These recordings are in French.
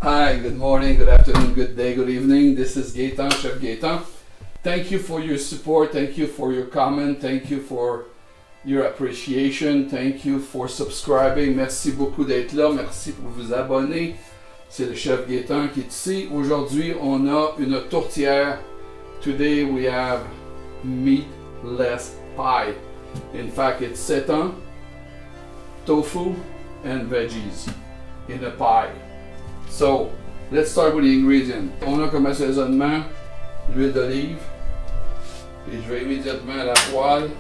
Hi, good morning, good afternoon, good day, good evening. This is Gaetan, Chef Gaetan. Thank you for your support, thank you for your comment, thank you for your appreciation, thank you for subscribing. Merci beaucoup d'être là, merci pour vous abonner. C'est le Chef Gaetan qui est ici. Aujourd'hui, on a une tourtière. Today we have meatless pie. In fact, it's seitan, tofu, and veggies in a pie. So, let's start with the ingredients. On a comme assaisonnement l'huile d'olive. Et je vais immédiatement à la poêle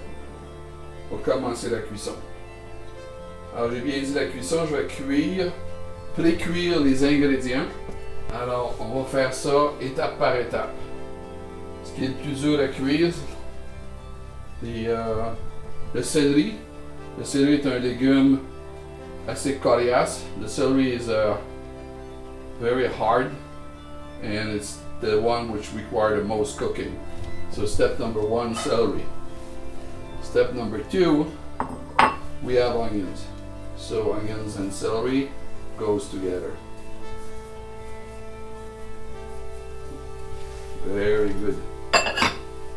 pour commencer la cuisson. Alors, j'ai bien dit la cuisson, je vais cuire, pré-cuire les ingrédients. Alors, on va faire ça étape par étape. Ce qui est le plus dur à cuire, c'est le céleri. Le céleri est un légume assez coriace. The celery is very hard, and it's the one which requires the most cooking. So step number 1, celery. Step number 2, we have onions. So onions and celery goes together. Very good.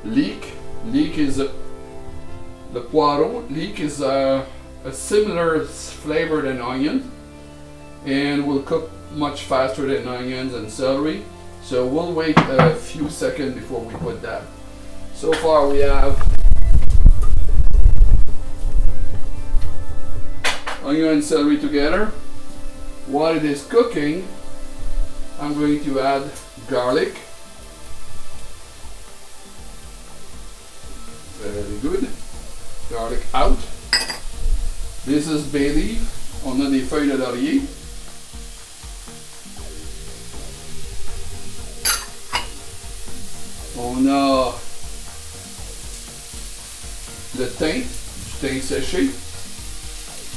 Leek is the poireau. Leek is a similar flavor than onion, and will cook much faster than onions and celery. So we'll wait a few seconds before we put that. So far we have onion and celery together. While it is cooking, I'm going to add garlic. Very good. Garlic out. This is bay leaf. On a des feuilles de laurier. On a le thym, du thym séché.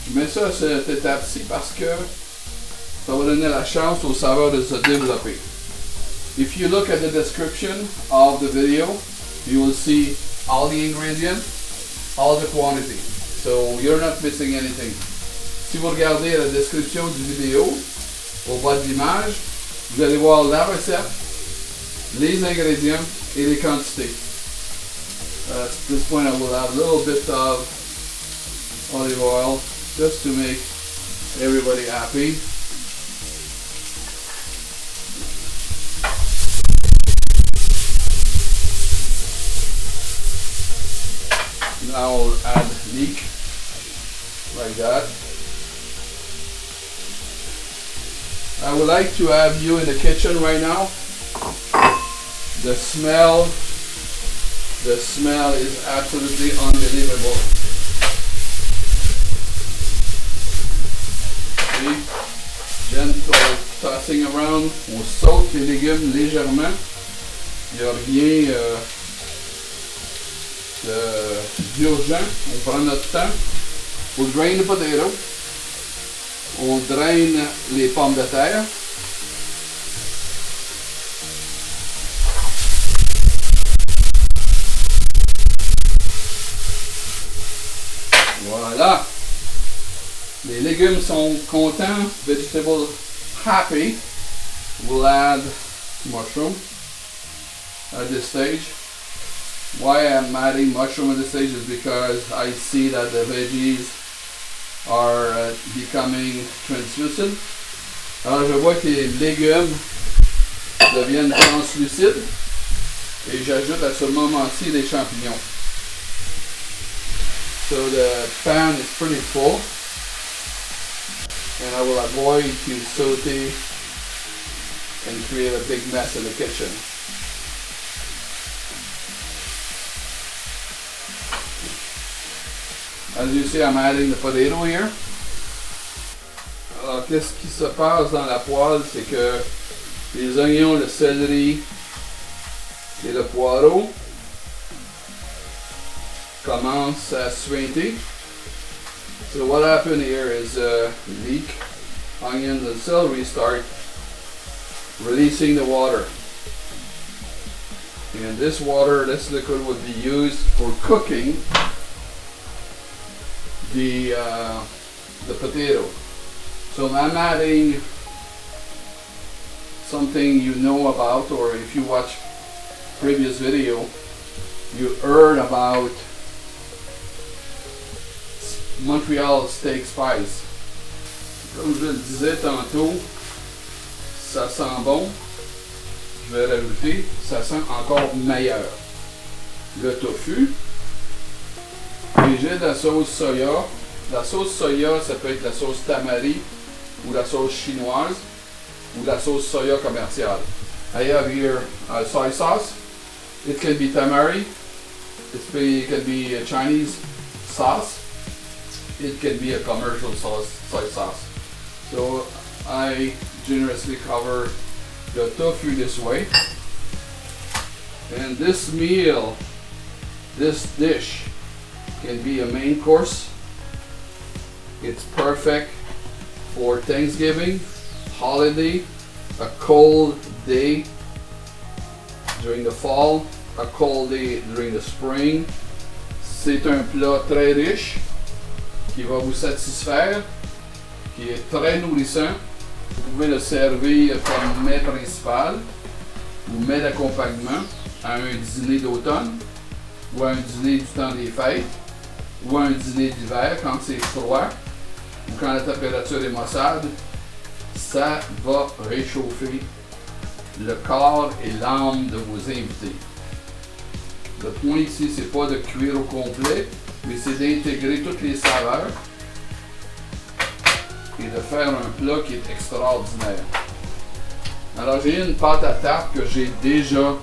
Je mets ça à cette étape-ci parce que ça va donner la chance aux saveurs de se développer. If you look at the description of the video, you will see all the ingredients, all the quantity. So you're not missing anything. Si vous regardez la description du vidéo, au bas de l'image, vous allez voir la recette, les ingrédients et les quantités. At this point I will add a little bit of olive oil just to make everybody happy. Now I'll add leek like that. I would like to have you in the kitchen right now. The smell is absolutely unbelievable. See? Gentle tossing around. On saute les légumes légèrement. Il n'y a rien d'urgent. On prend notre temps. On drain the potato. On draine les pommes de terre. Voilà. Les légumes sont contents. Vegetable happy. We'll add mushroom at this stage. Why I'm adding mushroom at this stage is because I see that the veggies are becoming translucent. Alors je vois que les légumes deviennent translucides et j'ajoute à ce moment-ci les champignons. So the pan is pretty full, and I will avoid to saute and create a big mess in the kitchen. As you see, I'm adding the potato here. Alors, qu'est-ce qui se passe dans la poêle, c'est que les oignons, le céleri et le poireau commencent à suinter. So what happened here is leek, onions, and celery start releasing the water. And this water, this liquid would be used for cooking the potato. So I'm adding something you know about, or if you watch previous video, you heard about Montreal steak spice. Comme je le disais tantôt, ça sent bon. Je vais rajouter, ça sent encore meilleur. Le tofu. Et j'ai de la sauce soya. La sauce soya, ça peut être la sauce tamari ou la sauce chinoise ou la sauce soya commerciale. I have here soy sauce. It can be tamari. It can be a Chinese sauce. It can be a commercial sauce, soy sauce. So I generously cover the tofu this way. And this meal, this dish, can be a main course. It's perfect for Thanksgiving, holiday, a cold day during the fall, a cold day during the spring. C'est un plat très riche qui va vous satisfaire, qui est très nourrissant. Vous pouvez le servir comme mets principal ou mets d'accompagnement à un dîner d'automne ou à un dîner du temps des fêtes ou à un dîner d'hiver quand c'est froid ou quand la température est maussade. Ça va réchauffer le corps et l'âme de vos invités. Le point ici, c'est pas de cuire au complet, mais c'est d'intégrer toutes les saveurs et de faire un plat qui est extraordinaire. Alors j'ai une pâte à tarte que j'ai déjà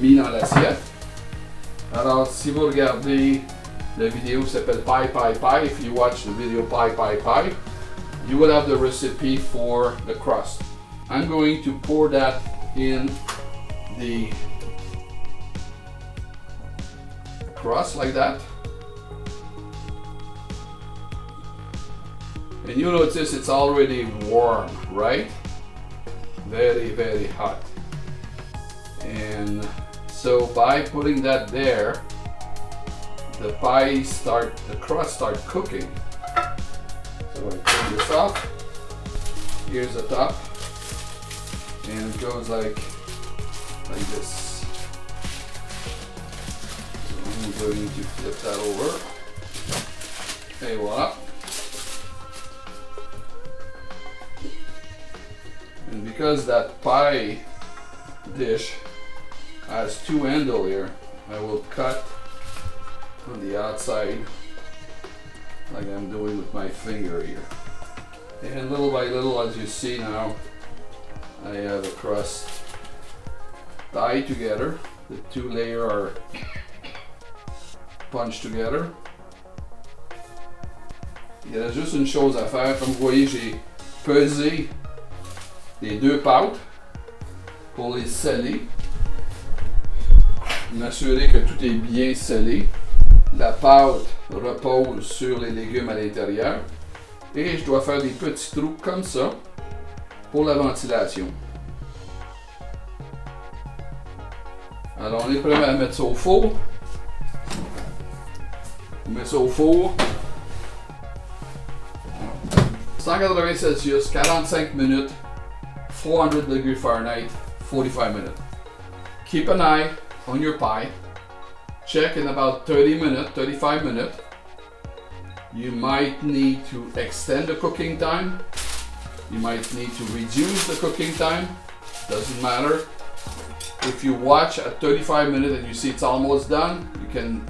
mis dans l'assiette. Alors si vous regardez la vidéo qui s'appelle Pie Pie Pie, if you watch the video Pie Pie Pie, you will have the recipe for the crust. I'm going to pour that in the crust like that. And you notice it's already warm, right? Very, very hot. And so by putting that there, the crust start cooking. So I turn this off. Here's the top. And it goes like this. So I'm going to flip that over. Et voila. And because that pie dish has two handles here, I will cut on the outside like I'm doing with my finger here. And little by little, as you see now, I have a crust tied together. The two layers are punched together. Il y a juste une chose à faire. Comme vous voyez, j'ai pesé les deux pâtes pour les sceller. M'assurer que tout est bien scellé. La pâte repose sur les légumes à l'intérieur. Et je dois faire des petits trous comme ça pour la ventilation. Alors on est prêt à mettre ça au four. On met ça au four. 180 Celsius, 45 minutes, 400 degrees Fahrenheit, 45 minutes. Keep an eye on your pie. Check in about 30 minutes, 35 minutes. You might need to extend the cooking time. You might need to reduce the cooking time. Doesn't matter. If you watch at 35 minutes and you see it's almost done, you can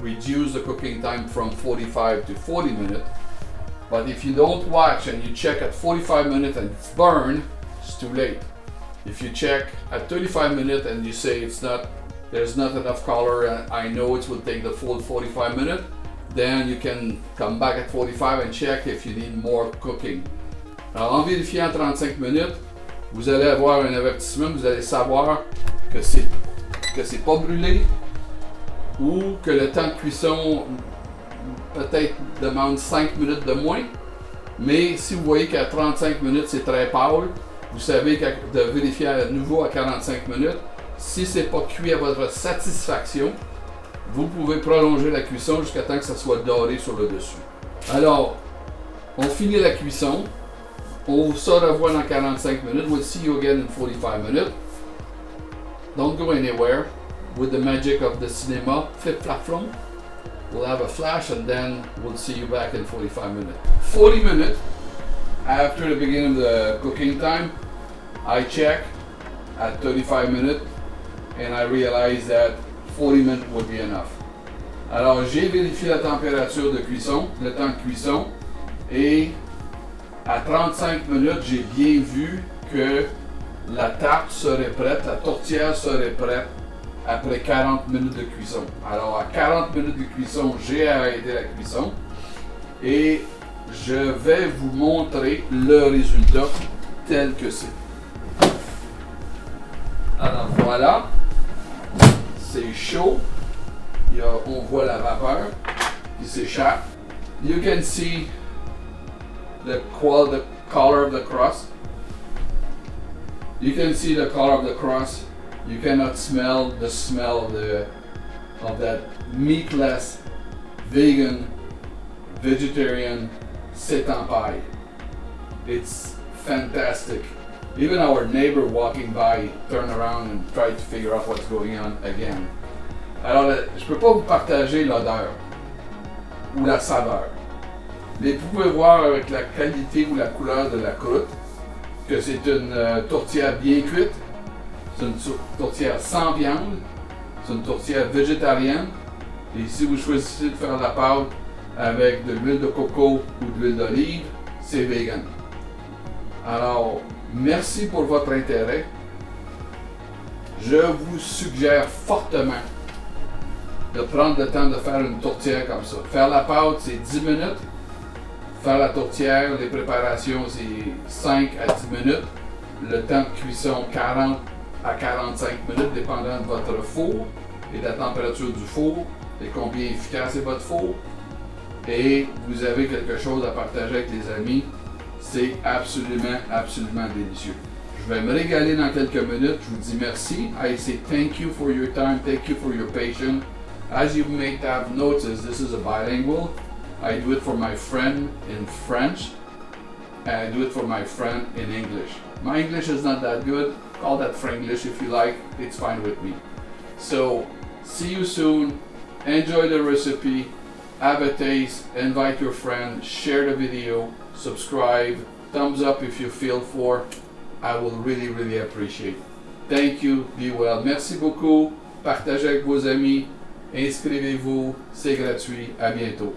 reduce the cooking time from 45 to 40 minutes. But if you don't watch and you check at 45 minutes and it's burned, it's too late. If you check at 35 minutes and you say there's not enough color and I know it will take the full 45 minutes, then you can come back at 45 and check if you need more cooking. Alors en vérifiant 35 minutes, vous allez avoir un avertissement, vous allez savoir que c'est pas brûlé ou que le temps de cuisson peut-être demande 5 minutes de moins. Mais si vous voyez qu'à 35 minutes c'est très pâle, vous savez de vérifier à nouveau à 45 minutes. Si c'est pas cuit à votre satisfaction, vous pouvez prolonger la cuisson jusqu'à temps que ça soit doré sur le dessus. Alors, on finit la cuisson. On se revoit dans 45 minutes. We'll see you again in 45 minutes. Don't go anywhere. With the magic of the cinema, flip flap flum. We'll have a flash and then we'll see you back in 45 minutes. 40 minutes after the beginning of the cooking time, I check at 35 minutes and I realize that 40 minutes would be enough. Alors j'ai vérifié la température de cuisson, le temps de cuisson, et à 35 minutes, j'ai bien vu que la tarte serait prête, la tourtière serait prête après 40 minutes de cuisson. Alors à 40 minutes de cuisson, j'ai arrêté la cuisson et je vais vous montrer le résultat tel que c'est. Alors voilà, c'est chaud. On voit la vapeur qui s'échappe. You can see the color of the crust. You can see the color of the crust. You cannot smell the smell of that meatless, vegan, vegetarian Seitan pie. It's fantastic. Even our neighbor walking by turned around and tried to figure out what's going on again. Alors, je ne peux pas vous partager l'odeur ou la saveur, mais vous pouvez voir avec la qualité ou la couleur de la croûte que c'est une tourtière bien cuite, c'est une tourtière sans viande, c'est une tourtière végétarienne, et si vous choisissez de faire la pâte avec de l'huile de coco ou de l'huile d'olive, c'est vegan. Alors, merci pour votre intérêt. Je vous suggère fortement de prendre le temps de faire une tourtière comme ça. Faire la pâte, c'est 10 minutes. Faire la tourtière, les préparations, c'est 5 à 10 minutes. Le temps de cuisson, 40 à 45 minutes, dépendant de votre four et de la température du four et combien efficace est votre four. Et vous avez quelque chose à partager avec les amis. C'est absolument, absolument délicieux. Je vais me régaler dans quelques minutes. Je vous dis merci. I say thank you for your time. Thank you for your patience. As you may have noticed, this is a bilingual. I do it for my friend in French, and I do it for my friend in English. My English is not that good. Call that Franglish if you like. It's fine with me. So, see you soon. Enjoy the recipe. Have a taste. Invite your friend. Share the video. Subscribe. Thumbs up if you feel for. I will really, really appreciate. Thank you. Be well. Merci beaucoup. Partagez avec vos amis. Inscrivez-vous, c'est gratuit. À bientôt.